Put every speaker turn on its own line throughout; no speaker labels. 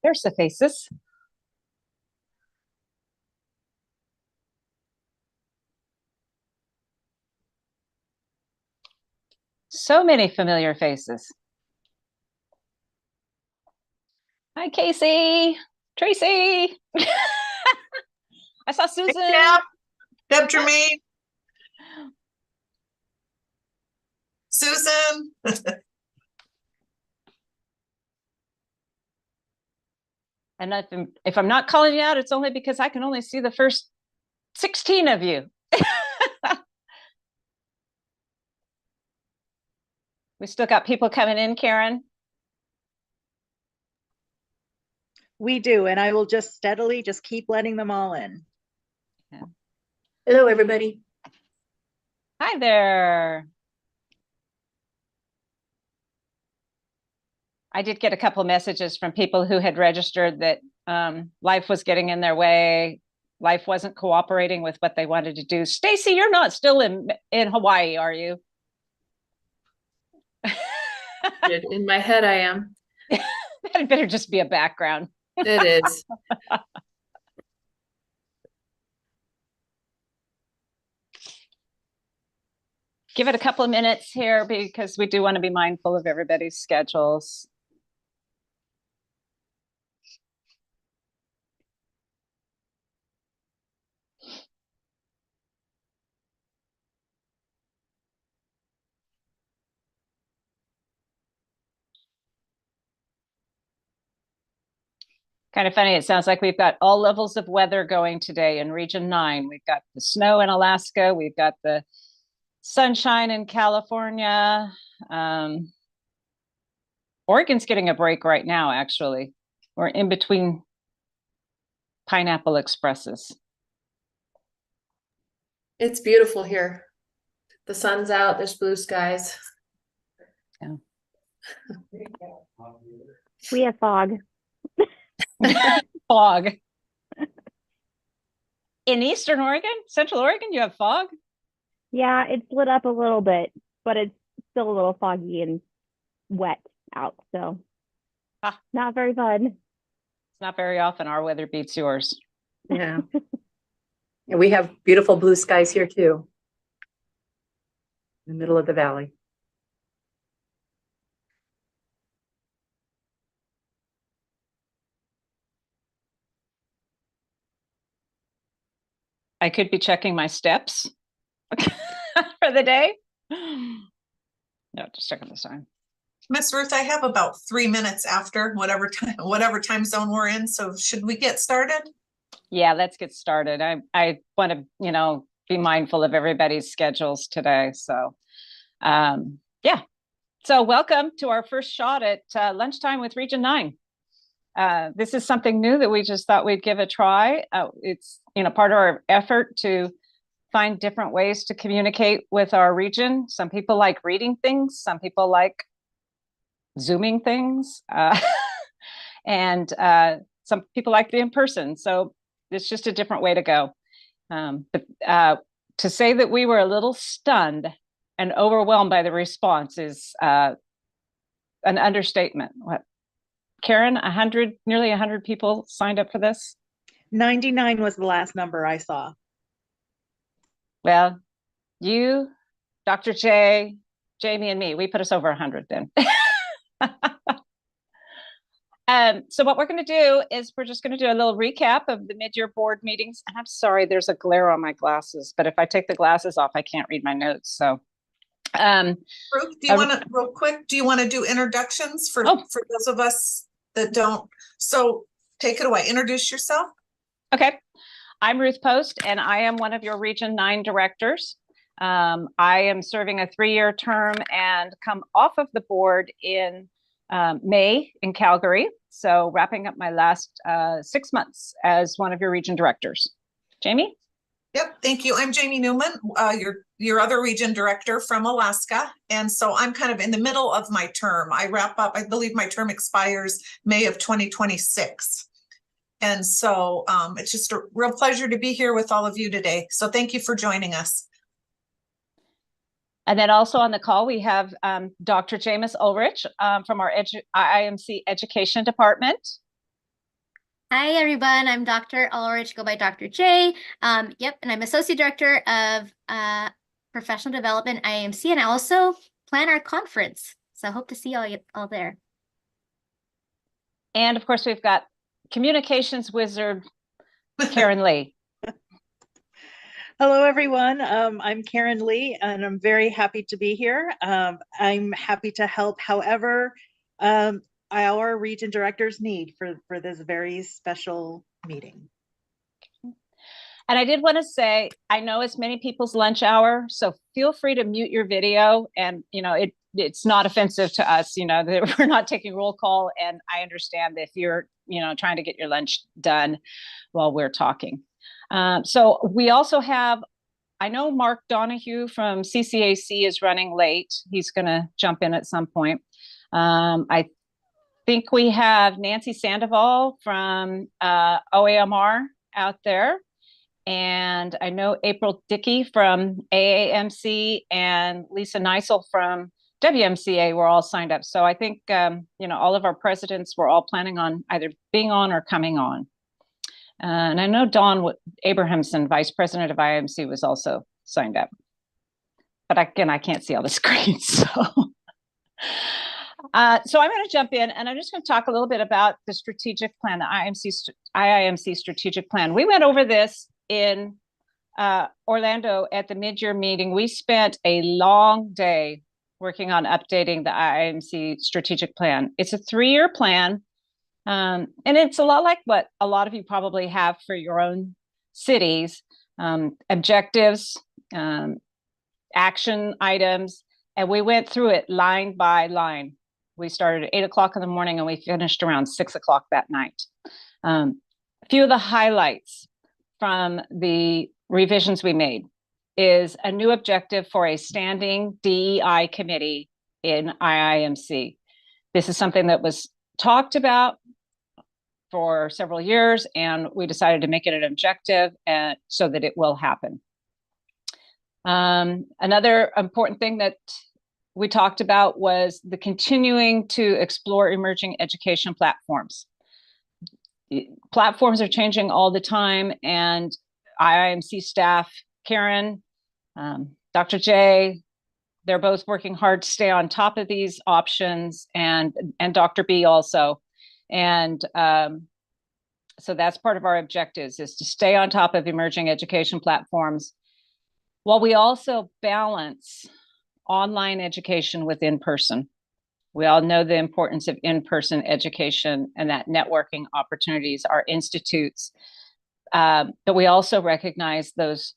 There's the faces. So many familiar faces. Hi, Casey, Tracy. I saw Susan.
Hey, Deb Jermaine. Susan.
And if I'm not calling you out, it's only because I can only see the first 16 of you. We still got people coming in, Karen.
We do, and I will just steadily just keep letting them all in.
Yeah. Hello, everybody.
Hi there. I did get a couple of messages from people who had registered that life was getting in their way. Life wasn't cooperating with what they wanted to do. Stacy, you're not still in Hawaii, are you?
In my head, I am.
That better just be a background.
It is.
Give it a couple of minutes here because we do want to be mindful of everybody's schedules. Kind of funny. It sounds like we've got all levels of weather going today in Region 9. We've got the snow in Alaska. We've got the sunshine in California. Oregon's getting a break right now, actually. We're in between pineapple expresses.
It's beautiful here. The sun's out. There's blue skies.
Yeah.
We have fog.
Fog. In Eastern Oregon, Central Oregon, you have fog?
Yeah, it's lit up a little bit, but it's still a little foggy and wet out, so not very fun.
It's not very often our weather beats yours.
Yeah. And we have beautiful blue skies here too, in the middle of the valley.
I could be checking my steps for the day. No, just checking this time.
Miss Ruth, I have about 3 minutes after whatever time zone we're in. So should we get started?
Yeah, let's get started. I want to, be mindful of everybody's schedules today. So, yeah. So welcome to our first shot at lunchtime with Region 9. This is something new that we just thought we'd give a try. It's, part of our effort to find different ways to communicate with our region. Some people like reading things. Some people like Zooming things. And some people like the in-person. So it's just a different way to go. But to say that we were a little stunned and overwhelmed by the response is an understatement. What, Karen, nearly 100 people signed up for this?
99 was the last number I saw.
Well, you, Dr. J, Jamie, and me, we put us over 100 then. So what we're going to do is we're just going to do a little recap of the mid-year board meetings. And I'm sorry, there's a glare on my glasses, but if I take the glasses off, I can't read my notes. So,
Ruth, do you want to real quick? Do you want to do introductions for those of us that don't? So take it away. Introduce yourself.
Okay, I'm Ruth Post, and I am one of your Region 9 directors. I am serving a 3-year term and come off of the board in May in Calgary. So wrapping up my last 6 months as one of your region directors. Jamie?
Yep, thank you. I'm Jamie Newman, your other region director from Alaska. And so I'm kind of in the middle of my term. I wrap up, I believe my term expires May of 2026. And so it's just a real pleasure to be here with all of you today. So thank you for joining us.
And then also on the call, we have Dr. James Ulrich from our IIMC Education Department.
Hi, everyone. I'm Dr. Ulrich, go by Dr. J. Yep, and I'm Associate Director of Professional Development, IIMC, and I also plan our conference. So I hope to see all there.
And of course, we've got communications wizard, Karen Lee.
Hello, everyone. I'm Karen Lee, and I'm very happy to be here. I'm happy to help however our region directors need for this very special meeting.
And I did want to say, I know it's many people's lunch hour, so feel free to mute your video. And, you know, it's not offensive to us, you know, that we're not taking roll call. And I understand if you're, you know, trying to get your lunch done while we're talking. So we also have, I know Mark Donahue from CCAC is running late. He's going to jump in at some point. I think we have Nancy Sandoval from OAMR out there. And I know April Dickey from AAMC and Lisa Neisel from WMCA were all signed up. So I think, you know, all of our presidents were all planning on either being on or coming on. And I know Dawn Abrahamson, Vice President of IIMC, was also signed up. But again, I can't see all the screens. So I'm going to jump in and I'm just going to talk a little bit about the strategic plan, the IIMC strategic plan. We went over this in Orlando at the mid-year meeting. We spent a long day working on updating the IIMC strategic plan. It's a 3-year plan, and it's a lot like what a lot of you probably have for your own cities, objectives, action items, and we went through it line by line. We started at 8 o'clock in the morning and we finished around 6 o'clock that night. A few of the highlights from the revisions we made is a new objective for a standing DEI committee in IIMC. This is something that was talked about for several years, and we decided to make it an objective so that it will happen. Another important thing that we talked about was the continuing to explore emerging education platforms. Platforms are changing all the time, and IIMC staff, Karen, Dr. J, they're both working hard to stay on top of these options, and Dr. B also. And so that's part of our objectives, is to stay on top of emerging education platforms, while we also balance online education with in-person. We all know the importance of in-person education and that networking opportunities are institutes. But we also recognize those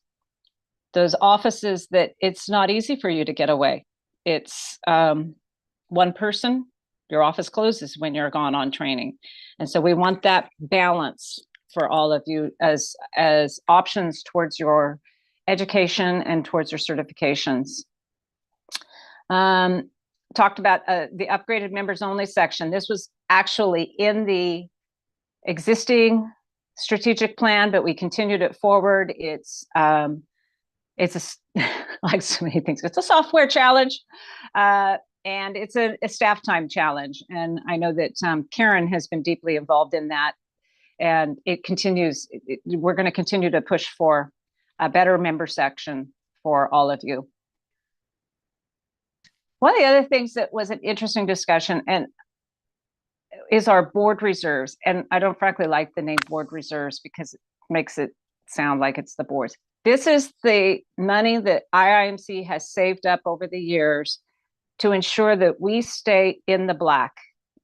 offices that it's not easy for you to get away. It's one person, your office closes when you're gone on training. And so we want that balance for all of you as options towards your education and towards your certifications. Talked about the upgraded members only section. This was actually in the existing strategic plan, but we continued it forward. It's like so many things. It's a software challenge, and it's a staff time challenge. And I know that Karen has been deeply involved in that, and it continues. We're going to continue to push for a better member section for all of you. One of the other things that was an interesting discussion is our board reserves. And I don't frankly like the name board reserves because it makes it sound like it's the boards. This is the money that IIMC has saved up over the years to ensure that we stay in the black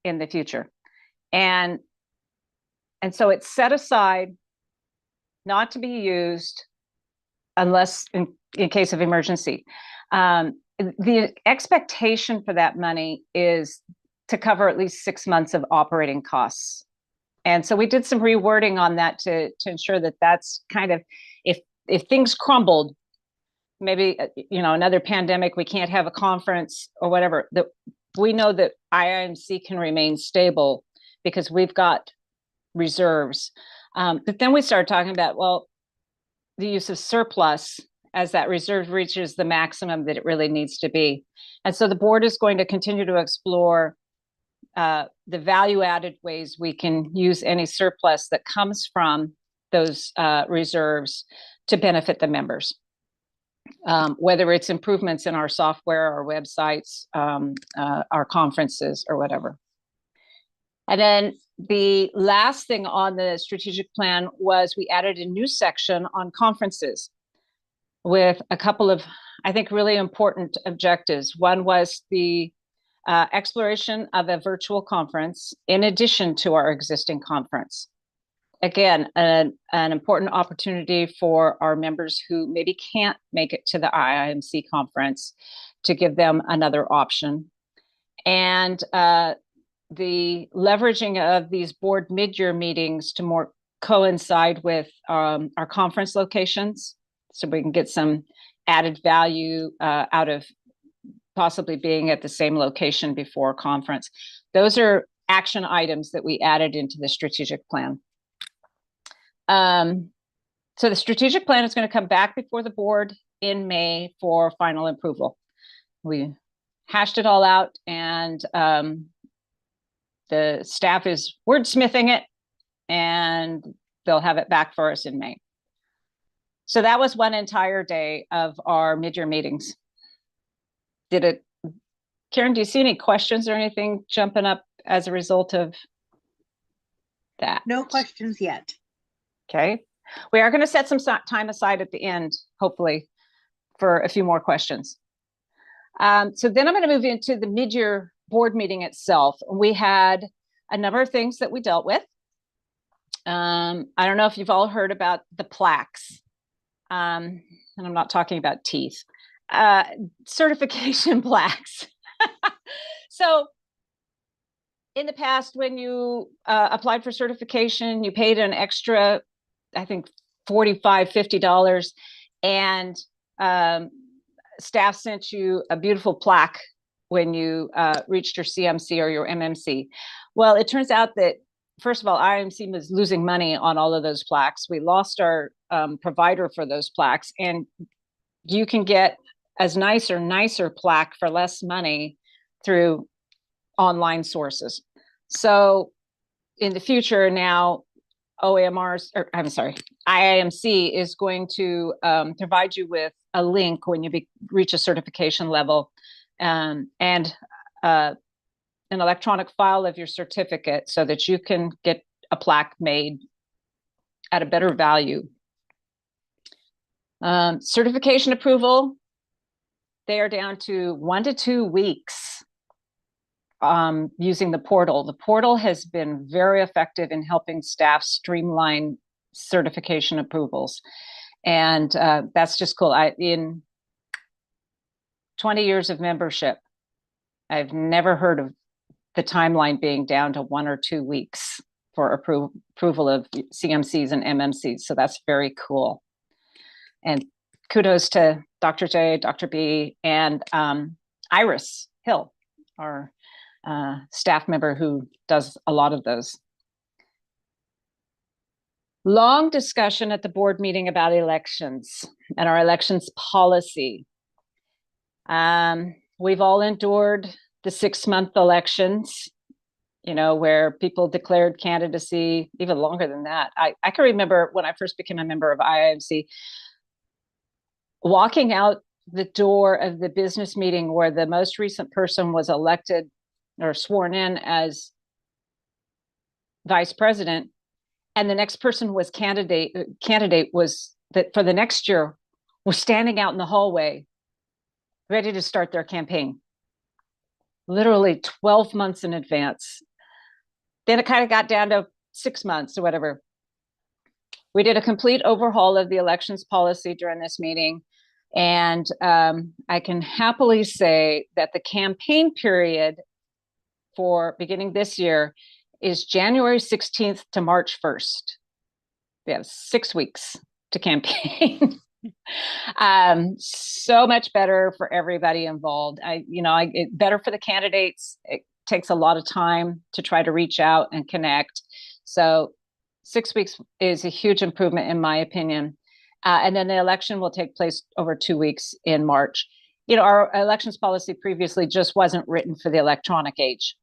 in the future. And so it's set aside not to be used unless in case of emergency. The expectation for that money is to cover at least 6 months of operating costs. And so we did some rewording on that to ensure that that's kind of, if things crumbled, maybe, you know, another pandemic, we can't have a conference or whatever, that we know that IIMC can remain stable because we've got reserves. But then we started talking about, well, the use of surplus as that reserve reaches the maximum that it really needs to be. And so the board is going to continue to explore the value-added ways we can use any surplus that comes from those reserves to benefit the members. Whether it's improvements in our software, our websites, our conferences, or whatever. And then the last thing on the strategic plan was we added a new section on conferences with a couple of, I think, really important objectives. One was the exploration of a virtual conference in addition to our existing conference. Again, an important opportunity for our members who maybe can't make it to the IIMC conference, to give them another option. And the leveraging of these board mid-year meetings to more coincide with our conference locations, so we can get some added value out of possibly being at the same location before conference. Those are action items that we added into the strategic plan. So the strategic plan is going to come back before the board in May for final approval. We hashed it all out, and the staff is wordsmithing it, and they'll have it back for us in May. So that was one entire day of our mid-year meetings. Karen, do you see any questions or anything jumping up as a result of that?
No questions yet.
Okay. We are going to set some time aside at the end, hopefully, for a few more questions. So then I'm going to move into the mid-year board meeting itself. We had a number of things that we dealt with. I don't know if you've all heard about the plaques. And I'm not talking about teeth. Certification plaques. So in the past, when you applied for certification, you paid an extra, I think, $45, $50, and staff sent you a beautiful plaque when you reached your CMC or your MMC. Well, it turns out that, first of all, IIMC was losing money on all of those plaques. We lost our provider for those plaques, and you can get as nicer plaque for less money through online sources. So in the future now, IIMC is going to provide you with a link when you reach a certification level, and an electronic file of your certificate so that you can get a plaque made at a better value. Certification approval, they are down to 1 to 2 weeks using the portal. The portal has been very effective in helping staff streamline certification approvals. And that's just cool. In 20 years of membership, I've never heard of the timeline being down to 1 or 2 weeks for approval of CMCs and MMCs. So that's very cool. And kudos to Dr. J, Dr. B, and Iris Hill, our staff member who does a lot of those. Long discussion at the board meeting about elections and our elections policy. We've all endured the 6-month elections, you know, where people declared candidacy even longer than that. I can remember when I first became a member of IIMC, walking out the door of the business meeting where the most recent person was elected or sworn in as vice president, and the next person was candidate was that for the next year was standing out in the hallway ready to start their campaign, literally 12 months in advance. Then it kind of got down to 6 months or whatever. We did a complete overhaul of the elections policy during this meeting. And I can happily say that the campaign period for beginning this year is January 16th to March 1st. We have 6 weeks to campaign. So much better for everybody involved. Better for the candidates. It takes a lot of time to try to reach out and connect. So 6 weeks is a huge improvement in my opinion. And then the election will take place over 2 weeks in March. You know, our elections policy previously just wasn't written for the electronic age.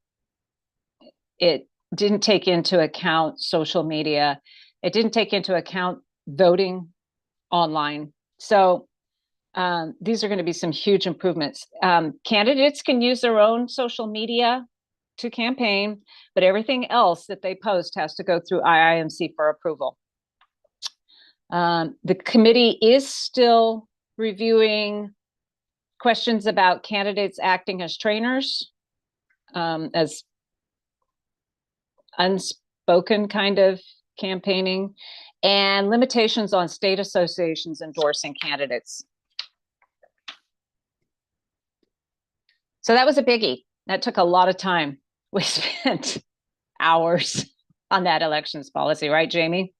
it didn't take into account social media. It didn't take into account voting online. So these are going to be some huge improvements. Candidates can use their own social media to campaign, but everything else that they post has to go through IIMC for approval. The committee is still reviewing questions about candidates acting as trainers, as unspoken kind of campaigning, and limitations on state associations endorsing candidates. So that was a biggie. That took a lot of time. We spent hours on that elections policy, right, Jamie?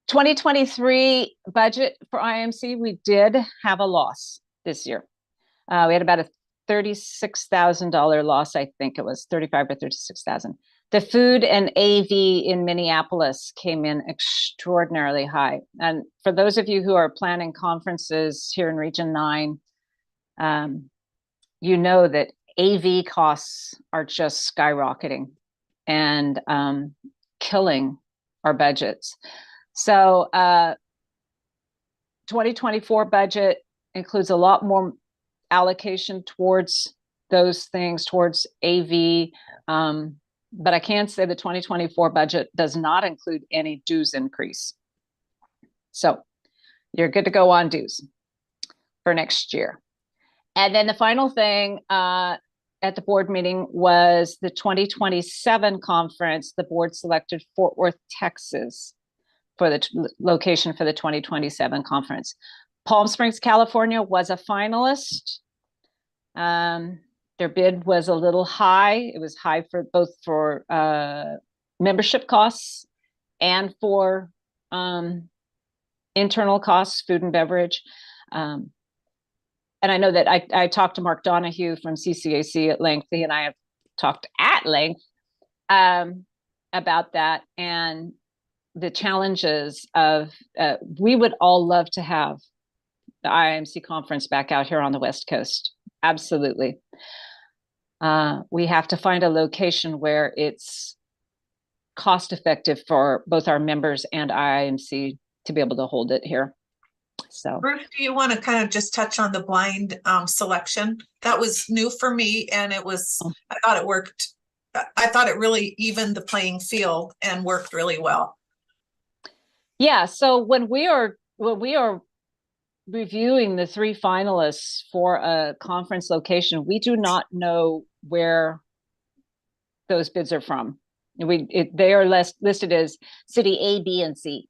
2023 budget for IIMC, we did have a loss this year. We had about a $36,000 loss, I think it was 35 or 36,000. The food and AV in Minneapolis came in extraordinarily high. And for those of you who are planning conferences here in Region 9, you know that AV costs are just skyrocketing and killing our budgets. So 2024 budget includes a lot more allocation towards those things, towards AV. But I can say the 2024 budget does not include any dues increase. So you're good to go on dues for next year. And then the final thing at the board meeting was the 2027 conference. The board selected Fort Worth, Texas for the location for the 2027 conference. Palm Springs, California was a finalist. Their bid was a little high. It was high for both for membership costs and for internal costs, food and beverage. And I know that I talked to Mark Donahue from CCAC at length. He and I have talked at length about that and the challenges of, we would all love to have the IIMC conference back out here on the West Coast. Absolutely. We have to find a location where it's cost effective for both our members and IIMC to be able to hold it here. So
Ruth, do you want to kind of just touch on the blind selection? That was new for me, and it was, I thought it worked. I thought it really evened the playing field and worked really well.
Yeah, so when we are reviewing the 3 finalists for a conference location, we do not know where those bids are from. They are listed as city A, B, and C.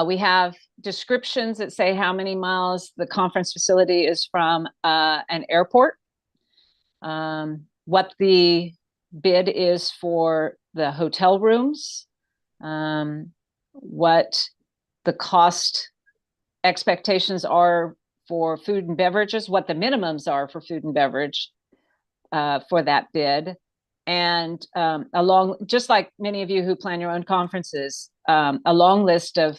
We have descriptions that say how many miles the conference facility is from an airport, what the bid is for the hotel rooms, what the cost expectations are for food and beverages, what the minimums are for food and beverage for that bid. And along, just like many of you who plan your own conferences, a long list of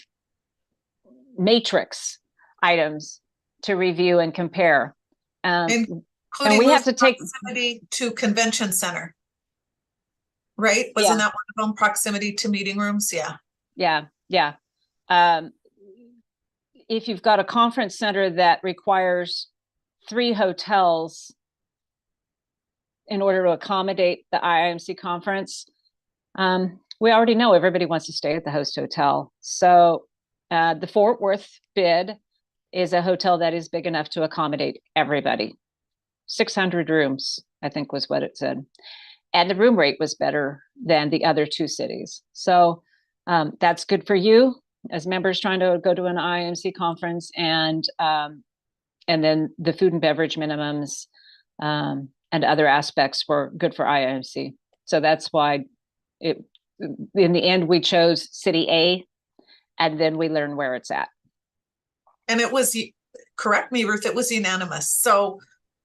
matrix items to review and compare. And we have to take
proximity to convention center, right? Wasn't that one of them, proximity to meeting rooms? Yeah. If you've got a conference center that requires 3 hotels in order to accommodate the IIMC conference, we already know everybody wants to stay at the host hotel. So the Fort Worth bid is a hotel that is big enough to accommodate everybody. 600 rooms, I think was what it said. And the room rate was better than the other 2 cities. So that's good for you as members trying to go to an IIMC conference, and then the food and beverage minimums and other aspects were good for IIMC. So that's why in the end, we chose city A, and then we learn where it's at. And it was, correct me, Ruth, it was unanimous. So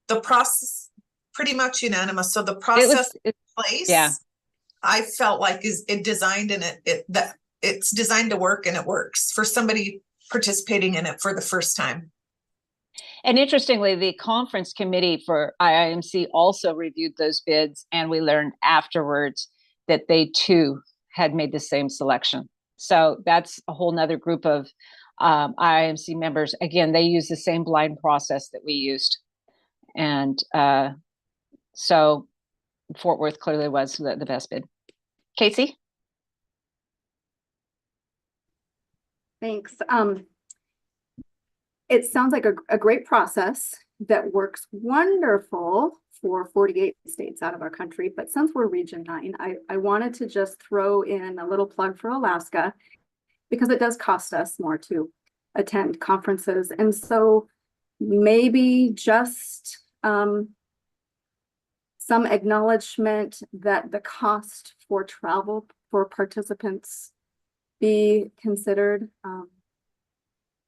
the process, pretty much unanimous. So the process in place, I felt like it designed, and it's designed to work, and it works for somebody participating in it for the first time.
And interestingly, the conference committee for IIMC also reviewed those bids, and we learned afterwards that they too had made the same selection. So that's a whole nother group of IIMC members. Again, they use the same blind process that we used. And so Fort Worth clearly was the best bid. Casey?
Thanks. It sounds like a great process that works wonderful for 48 states out of our country. But since we're Region 9, I wanted to just throw in a little plug for Alaska, because it does cost us more to attend conferences. And so maybe just some acknowledgement that the cost for travel for participants be considered.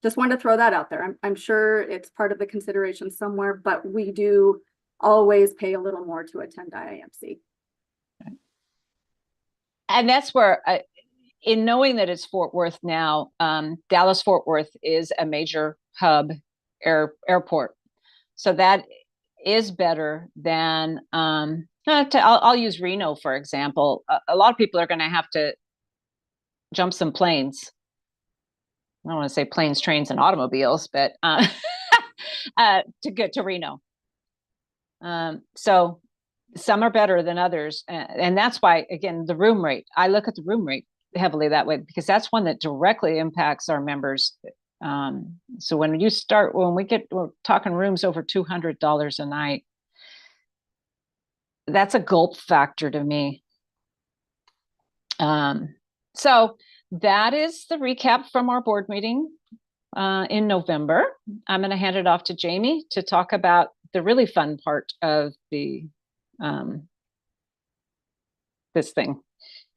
Just wanted to throw that out there. I'm sure it's part of the consideration somewhere, but we do always pay a little more to attend IIMC.
And that's where, in knowing that it's Fort Worth now, Dallas Fort Worth is a major hub airport. So that is better than, I'll use Reno, for example. A lot of people are going to have to jump some planes. I don't want to say planes, trains, and automobiles, but to get to Reno. So some are better than others. And that's why, again, the room rate, I look at the room rate heavily that way, because that's one that directly impacts our members. So we're talking rooms over $200 a night, that's a gulp factor to me. So that is the recap from our board meeting in November. I'm going to hand it off to Jamie to talk about the really fun part of the this thing.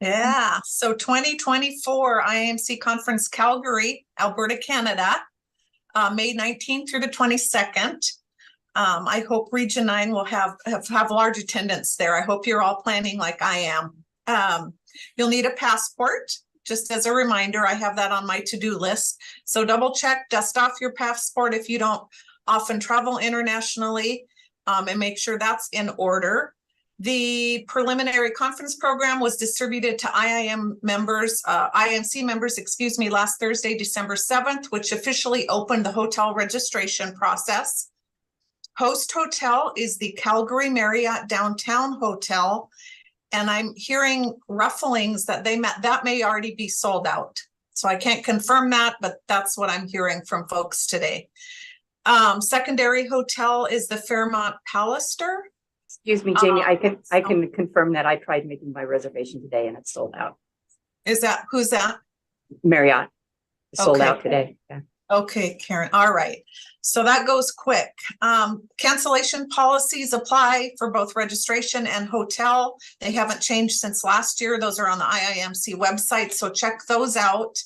Yeah, so 2024 IIMC Conference Calgary, Alberta, Canada, May 19th through the 22nd. I hope Region 9 will have large attendance there. I hope you're all planning like I am. You'll need a passport. Just as a reminder, I have that on my to-do list. So double check, dust off your passport if you don't often travel internationally, and make sure that's in order. The preliminary conference program was distributed to IIMC members, last Thursday, December 7th, which officially opened the hotel registration process. Host hotel is the Calgary Marriott Downtown Hotel. And I'm hearing rufflings that that may already be sold out. So I can't confirm that, but that's what I'm hearing from folks today. Secondary hotel is the Fairmont Pallister.
Excuse me, Jamie, I can confirm that I tried making my reservation today and it's sold out.
Who's that?
Marriott. Sold
Okay.
out today. Yeah.
Okay, Karen. All right. So that goes quick. Cancellation policies apply for both registration and hotel. They haven't changed since last year. Those are on the IIMC website, so check those out.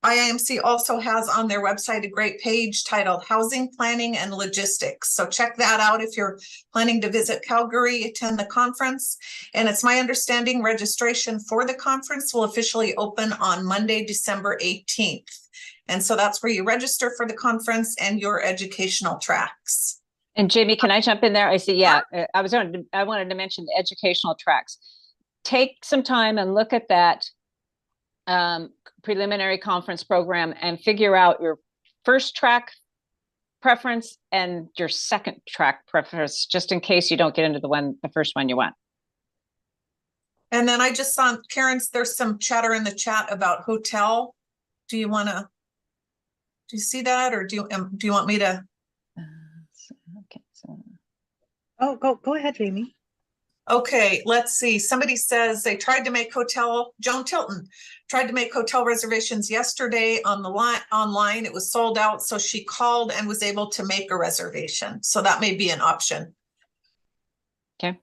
IIMC also has on their website a great page titled Housing Planning and Logistics. So check that out if you're planning to visit Calgary, attend the conference. And it's my understanding registration for the conference will officially open on Monday, December 18th. And so that's where you register for the conference and your educational tracks.
And Jamie, can I jump in there? I see, yeah, I wanted to mention the educational tracks. Take some time and look at that preliminary conference program and figure out your first track preference and your second track preference, just in case you don't get into the first one you want.
And then I just saw, Karen's, there's some chatter in the chat about hotel. Do you see that, or do you want me to?
Okay, so.
Oh, go ahead, Jamie.
Okay, let's see. Somebody says they tried to make Joan Tilton tried to make hotel reservations yesterday on the online. It was sold out, so she called and was able to make a reservation. So that may be an option.
Okay.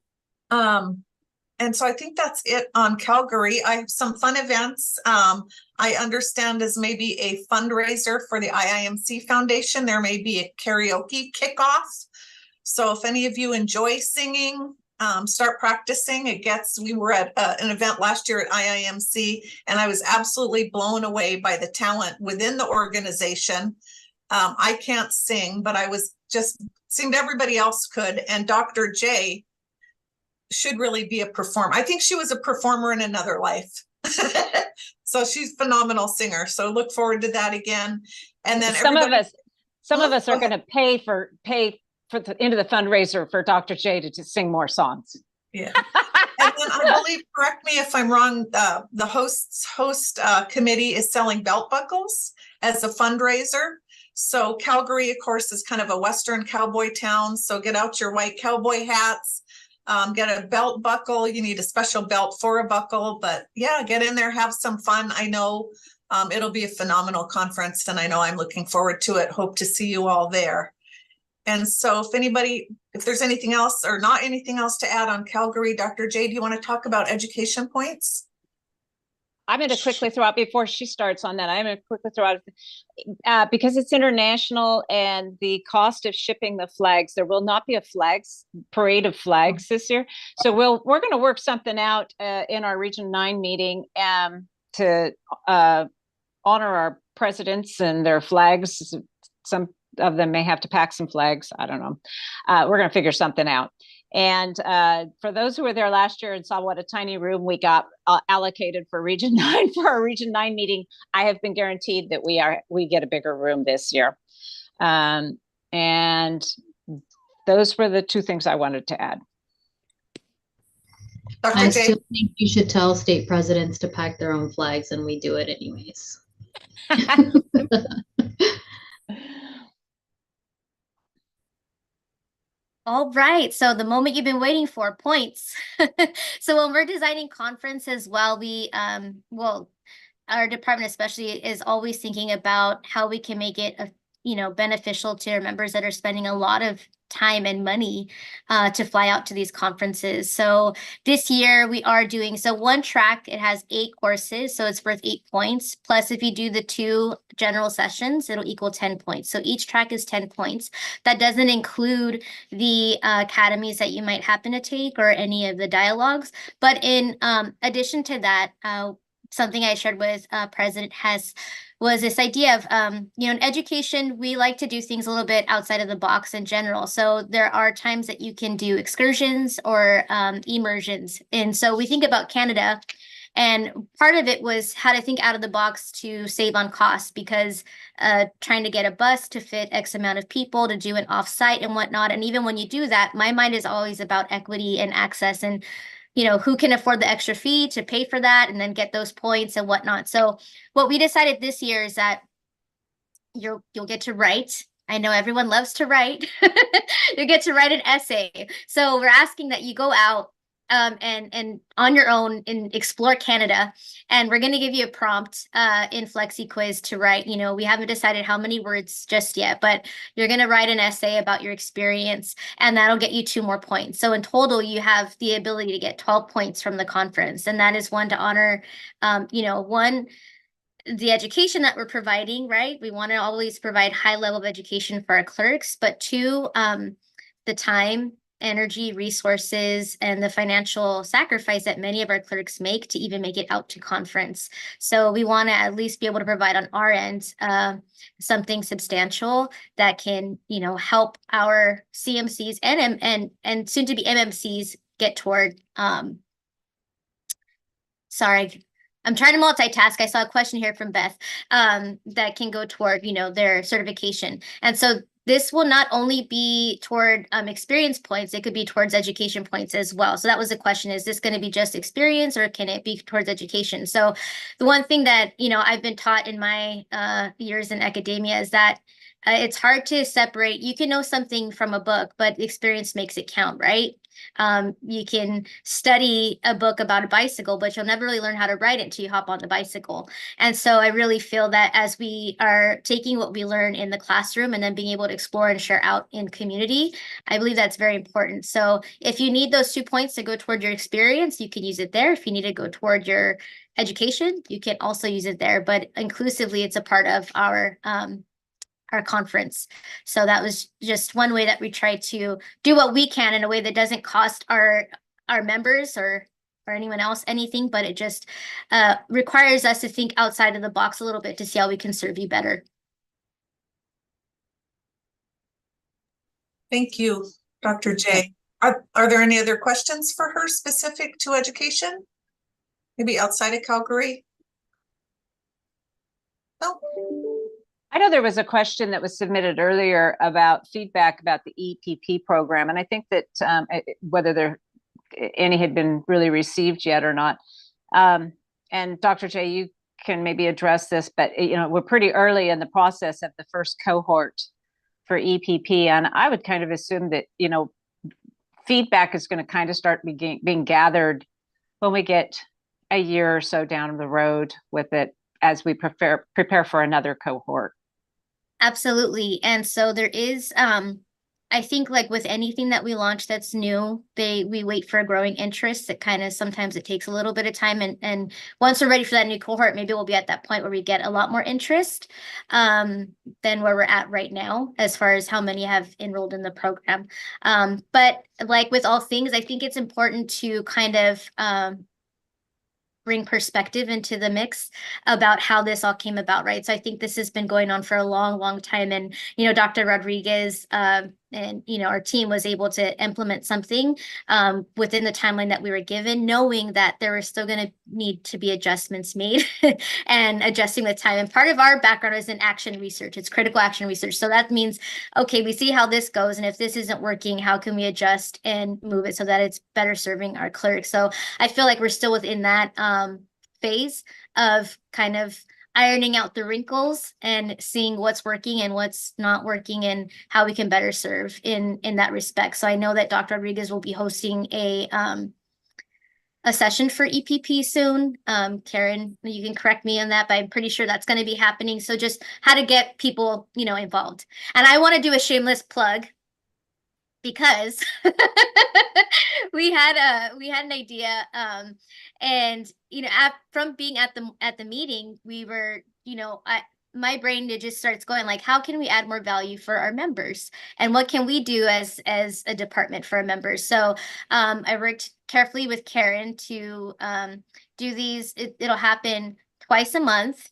And so I think that's it on Calgary. I have some fun events. I understand as maybe a fundraiser for the IIMC Foundation. There may be a karaoke kickoff. So if any of you enjoy singing, start practicing. We were at an event last year at IIMC, and I was absolutely blown away by the talent within the organization. I can't sing, but I was just seemed everybody else could. And Dr. J should really be a performer. I think she was a performer in another life. So she's a phenomenal singer. So look forward to that again. And then
some of us are
Okay.
going to pay for into the fundraiser for Dr. J to sing more songs.
Yeah. And then I believe, correct me if I'm wrong, the host committee is selling belt buckles as a fundraiser. So Calgary, of course, is kind of a Western cowboy town. So get out your white cowboy hats, get a belt buckle. You need a special belt for a buckle, but yeah, get in there, have some fun. I know it'll be a phenomenal conference, and I know I'm looking forward to it. Hope to see you all there. And so if there's anything else or not anything else to add on Calgary, Dr. J, do you want to talk about education points?
I'm going to quickly throw out, before she starts on that, I'm going to quickly throw out, because it's international and the cost of shipping the flags, there will not be a parade of flags this year. So we're going to work something out in our Region 9 meeting to honor our presidents and their flags. Some of them may have to pack some flags. I don't know. We're going to figure something out. And for those who were there last year and saw what a tiny room we got allocated for Region 9 for our Region 9 meeting, I have been guaranteed that we get a bigger room this year. And those were the two things I wanted to add.
Dr.
I
J?
still think you should tell state presidents to pack their own flags, and we do it anyways.
All right, so the moment you've been waiting for, points. So when we're designing conference as well, our department especially is always thinking about how we can make it beneficial to our members that are spending a lot of time and money to fly out to these conferences. So this year we are doing, one track, it has 8 courses, so it's worth 8 points. Plus, if you do the 2 general sessions, it'll equal 10 points. So each track is 10 points. That doesn't include the academies that you might happen to take or any of the dialogues. But in addition to that, something I shared with President Hess was this idea of, in education, we like to do things a little bit outside of the box in general. So there are times that you can do excursions or immersions. And so we think about Canada, and part of it was how to think out of the box to save on costs, because trying to get a bus to fit X amount of people to do an offsite and whatnot. And even when you do that, my mind is always about equity and access, and who can afford the extra fee to pay for that and then get those points and whatnot. So what we decided this year is that you'll get to write. I know everyone loves to write. You get to write an essay. So we're asking that you go out and on your own and explore Canada. And we're going to give you a prompt in Flexi Quiz to write. We haven't decided how many words just yet, but you're going to write an essay about your experience, and that'll get you 2 more points. So in total, you have the ability to get 12 points from the conference. And that is one to honor, the education that we're providing, right? We want to always provide high level of education for our clerks, but 2, the time, energy, resources, and the financial sacrifice that many of our clerks make to even make it out to conference. So we want to at least be able to provide on our end something substantial that can, help our CMCs and soon to be MMCs get toward. Sorry, I'm trying to multitask. I saw a question here from Beth that can go toward, their certification. And so this will not only be toward experience points, it could be towards education points as well. So that was the question, is this going to be just experience, or can it be towards education? So the one thing that, I've been taught in my years in academia is that it's hard to separate. You can know something from a book, but experience makes it count, right? You can study a book about a bicycle, but you'll never really learn how to ride it until you hop on the bicycle. And so I really feel that as we are taking what we learn in the classroom and then being able to explore and share out in community, I believe that's very important. So if you need those 2 points to go toward your experience, you can use it there. If you need to go toward your education, you can also use it there. But inclusively, it's a part of our conference. So that was just one way that we try to do what we can in a way that doesn't cost our members or anyone else anything, but it just requires us to think outside of the box a little bit to see how we can serve you better.
Thank you, Dr. J. Are there any other questions for her specific to education? Maybe outside of Calgary? No?
I know there was a question that was submitted earlier about feedback about the EPP program, and I think that whether any had been really received yet or not. And Dr. J, you can maybe address this, but we're pretty early in the process of the first cohort for EPP, and I would kind of assume that feedback is going to kind of start being gathered when we get a year or so down the road with it, as we prepare for another cohort.
Absolutely. And so there is, I think like with anything that we launch that's new, we wait for a growing interest. That kind of sometimes it takes a little bit of time, and once we're ready for that new cohort, maybe we'll be at that point where we get a lot more interest than where we're at right now as far as how many have enrolled in the program. But like with all things, I think it's important to kind of bring perspective into the mix about how this all came about, right? So I think this has been going on for a long, long time. And, Dr. Rodriguez and, our team was able to implement something within the timeline that we were given, knowing that there were still going to need to be adjustments made and adjusting the time. And part of our background is in action research. It's critical action research. So that means, okay, we see how this goes. And if this isn't working, how can we adjust and move it so that it's better serving our clerks? So I feel like we're still within that phase of kind of ironing out the wrinkles and seeing what's working and what's not working and how we can better serve in that respect. So I know that Dr. Rodriguez will be hosting a session for EPP soon. Karen, you can correct me on that, but I'm pretty sure that's going to be happening. So just how to get people, involved. And I want to do a shameless plug, because we had an idea, and from being at the meeting, we were, my brain, it just starts going like, how can we add more value for our members, and what can we do as a department for our members? So I worked carefully with Karen to do these. It'll happen twice a month.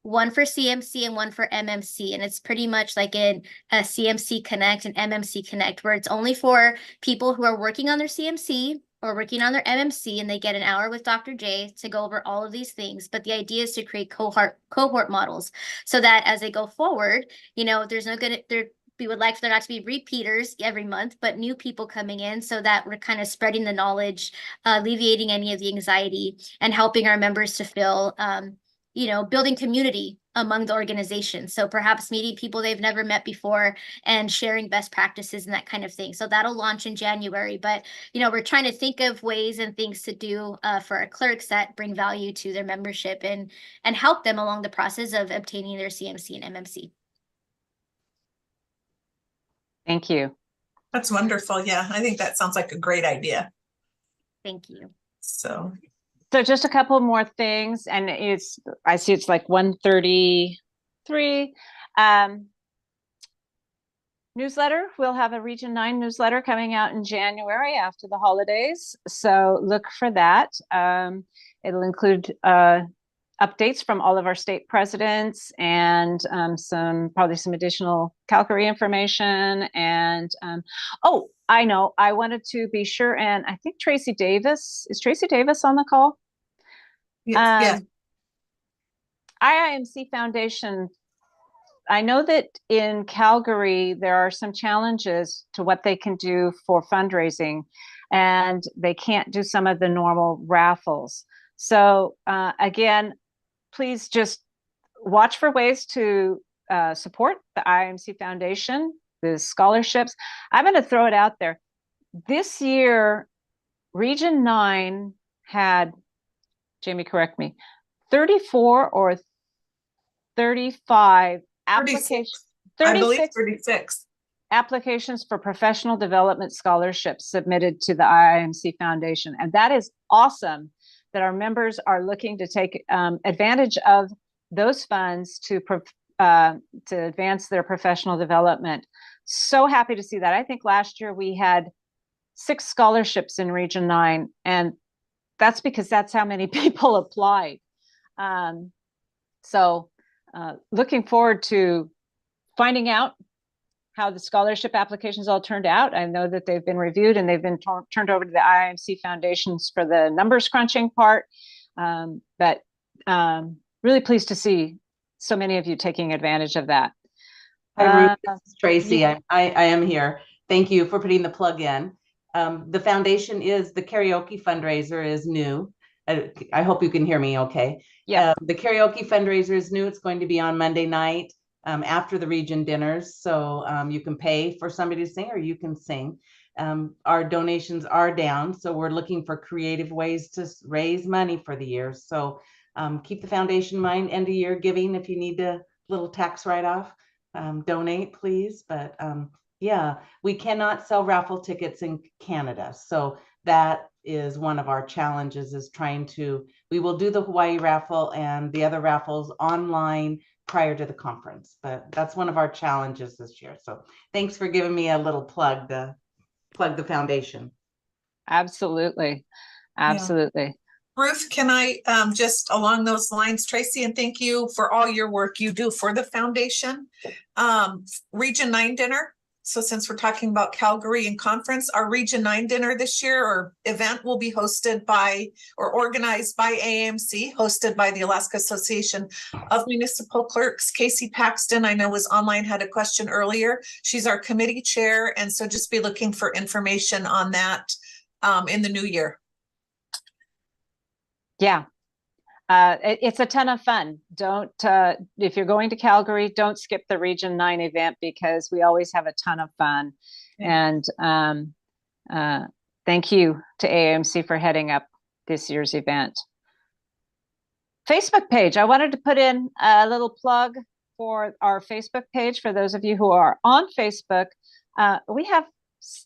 One for CMC and one for MMC. And it's pretty much like a CMC Connect and MMC Connect, where it's only for people who are working on their CMC or working on their MMC, and they get an hour with Dr. J to go over all of these things. But the idea is to create cohort models so that as they go forward, there's no good, we would like for there not to be repeaters every month, but new people coming in, so that we're kind of spreading the knowledge, alleviating any of the anxiety, and helping our members to feel building community among the organization. So perhaps meeting people they've never met before and sharing best practices and that kind of thing. So that'll launch in January. But, we're trying to think of ways and things to do for our clerks that bring value to their membership and help them along the process of obtaining their CMC and MMC.
Thank you.
That's wonderful. Yeah, I think that sounds like a great idea.
Thank you.
So
just a couple more things, and I see it's like 1:33. Newsletter. We'll have a Region 9 newsletter coming out in January after the holidays. So look for that. It'll include updates from all of our state presidents and probably some additional Calgary information. And I know, I wanted to be sure, and I think Tracy Davis, is Tracy Davis on the call?
yes.
IIMC Foundation, I know that in Calgary, there are some challenges to what they can do for fundraising, and they can't do some of the normal raffles. So again, please just watch for ways to support the IIMC Foundation, the scholarships. I'm going to throw it out there. This year, Region 9 had, Jamie, correct me, 34 or 35 applications.
36. I believe 36
applications for professional development scholarships submitted to the IIMC Foundation. And that is awesome that our members are looking to take advantage of those funds to advance their professional development. So happy to see that. I think last year we had 6 scholarships in Region 9, and that's because that's how many people applied. So looking forward to finding out how the scholarship applications all turned out. I know that they've been reviewed and they've been turned over to the IIMC foundations for the numbers crunching part. But really pleased to see so many of you taking advantage of that.
Hi, Ruth. This is Tracy.
yeah.
I am here. Thank you for putting the plug in. The foundation the karaoke fundraiser is new. I hope you can hear me okay.
Yeah.
The karaoke fundraiser is new. It's going to be on Monday night after the region dinners. So you can pay for somebody to sing or you can sing. Our donations are down. So we're looking for creative ways to raise money for the year. So keep the foundation in mind, end of year giving. If you need a little tax write-off, donate please. But yeah, we cannot sell raffle tickets in Canada. So that is one of our challenges, is we will do the Hawaii raffle and the other raffles online prior to the conference, but that's one of our challenges this year. So thanks for giving me a little plug to plug the foundation.
Absolutely. Absolutely.
Yeah. Ruth, can I just along those lines, Tracy, and thank you for all your work you do for the foundation. Region 9 dinner. So since we're talking about Calgary and conference, our Region 9 dinner this year or event will be hosted by or organized by IIMC, hosted by the Alaska Association of Municipal Clerks. Casey Paxton, I know was online, had a question earlier. She's our committee chair. And so just be looking for information on that in the new year.
Yeah. It's a ton of fun. If you're going to Calgary, don't skip the Region 9 event because we always have a ton of fun. Yeah. And thank you to IIMC for heading up this year's event. Facebook page. I wanted to put in a little plug for our Facebook page. For those of you who are on Facebook, we have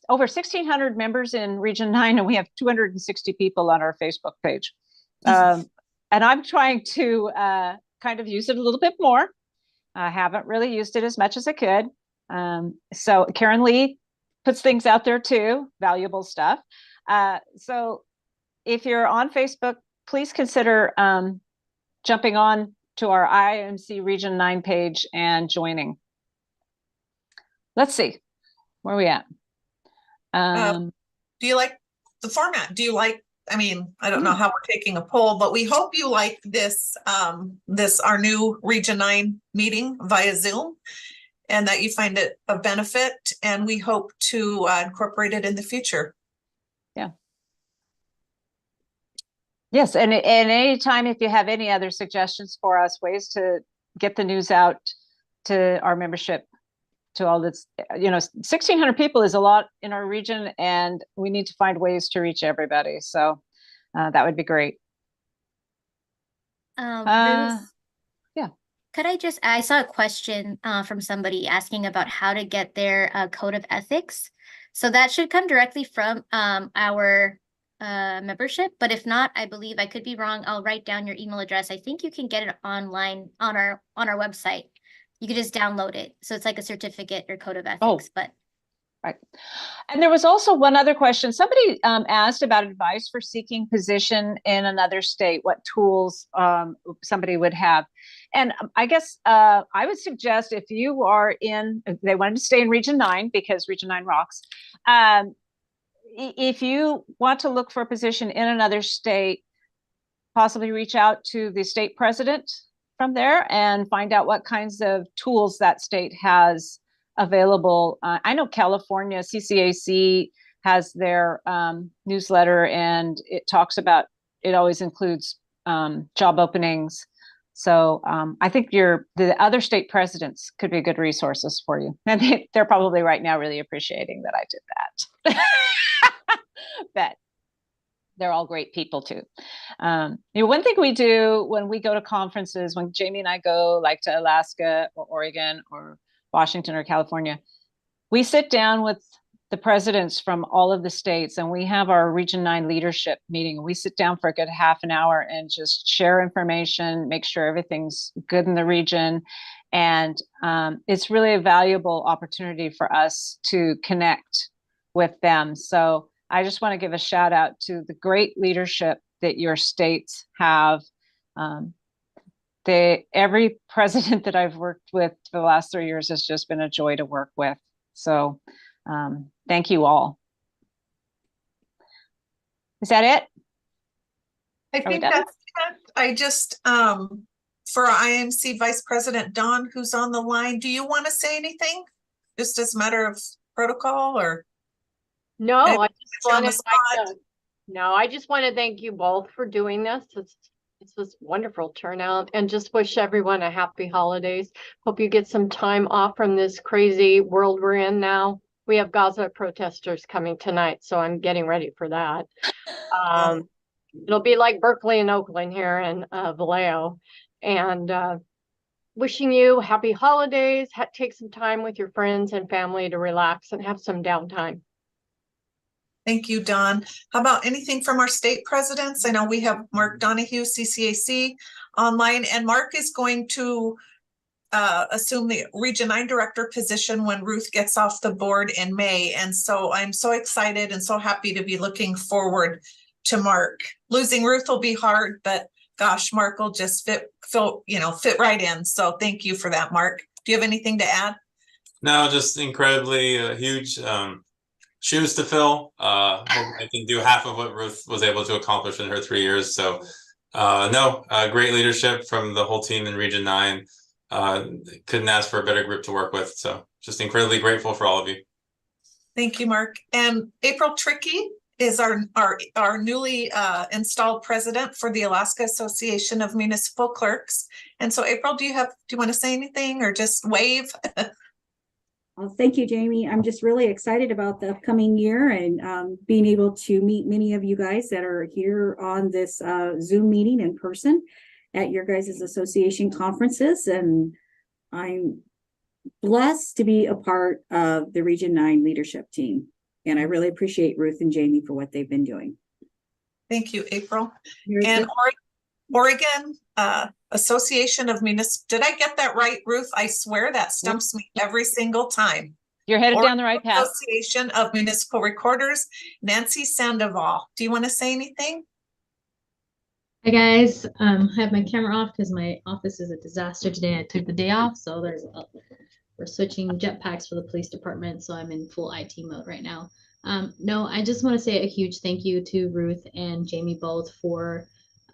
over 1,600 members in Region 9, and we have 260 people on our Facebook page. And I'm trying to kind of use it a little bit more. I haven't really used it as much as I could. So Karen Lee puts things out there too, valuable stuff. So if you're on Facebook, please consider jumping on to our IIMC Region 9 page and joining. Let's see, where are we at?
Do you like the format? Do you like, I mean, I don't know how we're taking a poll, but we hope you like this, our new Region 9 meeting via Zoom, and that you find it of benefit, and we hope to incorporate it in the future.
Yeah. Yes, and anytime if you have any other suggestions for us, ways to get the news out to our membership, to all this, 1,600 people is a lot in our region, and we need to find ways to reach everybody. So that would be great.
Ruth,
yeah.
Could I saw a question from somebody asking about how to get their code of ethics. So that should come directly from our membership. But if not, I believe, I could be wrong, I'll write down your email address. I think you can get it online on our website. You could just download it. So it's like a certificate or code of ethics, but.
Right. And there was also one other question. Somebody asked about advice for seeking position in another state, what tools somebody would have. And I guess I would suggest if you are they wanted to stay in Region 9 because Region 9 rocks. If you want to look for a position in another state, possibly reach out to the state president from there and find out what kinds of tools that state has available. I know California CCAC has their newsletter, and it always includes job openings. So I think the other state presidents could be good resources for you. And they're probably right now really appreciating that I did that. But they're all great people too. One thing we do when we go to conferences, when Jamie and I go like to Alaska or Oregon or Washington or California, we sit down with the presidents from all of the states, and we have our Region 9 leadership meeting. We sit down for a good half an hour and just share information, make sure everything's good in the region. And it's really a valuable opportunity for us to connect with them. So I just want to give a shout out to the great leadership that your states have. Every president that I've worked with for the last 3 years has just been a joy to work with. So thank you all. Is that it?
I think that's it. I just, for our IMC Vice President Don, who's on the line, do you want to say anything? Just as a matter of protocol, or?
No, I just
on the
wanted I just want to thank you both for doing this. This was wonderful turnout, and just wish everyone a happy holidays. Hope you get some time off from this crazy world we're in now. We have Gaza protesters coming tonight, so I'm getting ready for that. It'll be like Berkeley and Oakland here in Vallejo, and wishing you happy holidays. Take some time with your friends and family to relax and have some downtime.
Thank you, Don. How about anything from our state presidents? I know we have Mark Donahue, CCAC, online, and Mark is going to assume the Region 9 director position when Ruth gets off the board in May. And so I'm so excited and so happy to be looking forward to Mark. Losing Ruth will be hard, but gosh, Mark will just fit right in. So thank you for that, Mark. Do you have anything to add?
No, just incredibly huge shoes to fill. I can do half of what Ruth was able to accomplish in her 3 years. So great leadership from the whole team in Region 9. Couldn't ask for a better group to work with. So just incredibly grateful for all of you.
Thank you, Mark. And April Trickey is our newly installed president for the Alaska Association of Municipal Clerks. And so April, do you want to say anything or just wave?
Well, thank you, Jamie. I'm just really excited about the upcoming year and being able to meet many of you guys that are here on this Zoom meeting in person at your guys' association conferences. And I'm blessed to be a part of the Region 9 leadership team. And I really appreciate Ruth and Jamie for what they've been doing.
Thank you, April. And Oregon Association of Municipal, did I get that right, Ruth? I swear that stumps me every single time.
You're headed down the right path.
Association of Municipal Recorders, Nancy Sandoval. Do you want to say anything?
Hi guys, I have my camera off because my office is a disaster today. I took the day off, so we're switching jetpacks for the police department, so I'm in full IT mode right now. No, I just want to say a huge thank you to Ruth and Jamie both for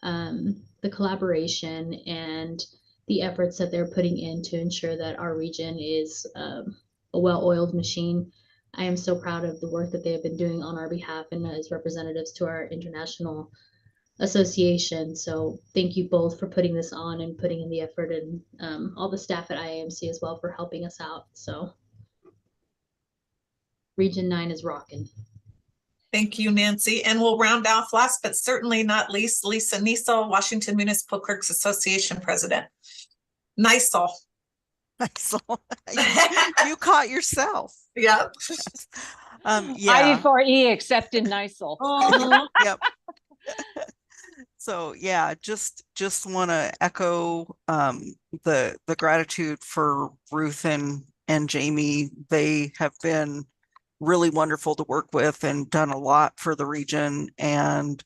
the collaboration and the efforts that they're putting in to ensure that our region is a well-oiled machine. I am so proud of the work that they have been doing on our behalf and as representatives to our international association. So thank you both for putting this on and putting in the effort, and all the staff at IIMC as well for helping us out. So Region 9 is rocking.
Thank you, Nancy. And we'll round off last but certainly not least, Lisa Niesel, Washington Municipal Clerks Association President. Niesel.
Niesel. You caught yourself.
Yeah.
I before E except in Niesel.
Yep. So yeah, just want to echo the gratitude for Ruth and Jamie. They have been really wonderful to work with and done a lot for the region, and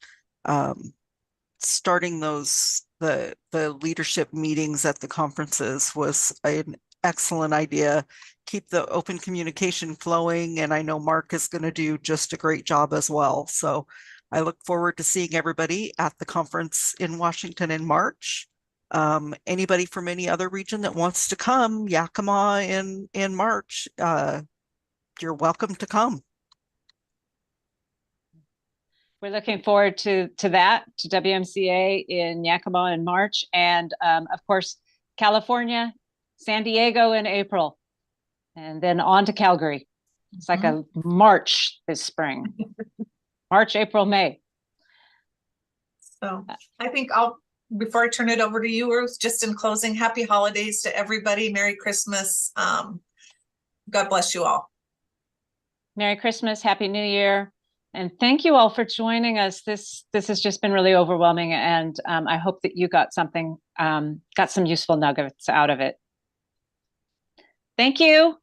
starting the leadership meetings at the conferences was an excellent idea. Keep the open communication flowing, and I know Mark is going to do just a great job as well. So I look forward to seeing everybody at the conference in Washington in March. Anybody from any other region that wants to come, Yakima in March, you're welcome to come.
We're looking forward to that, to WMCA in Yakima in March, and of course, California, San Diego in April, and then on to Calgary. It's like a March this spring. March, April, May.
So I think before I turn it over to you, Ruth, just in closing, happy holidays to everybody. Merry Christmas. God bless you all.
Merry Christmas, Happy New Year. And thank you all for joining us. This has just been really overwhelming, and I hope that you got some useful nuggets out of it. Thank you.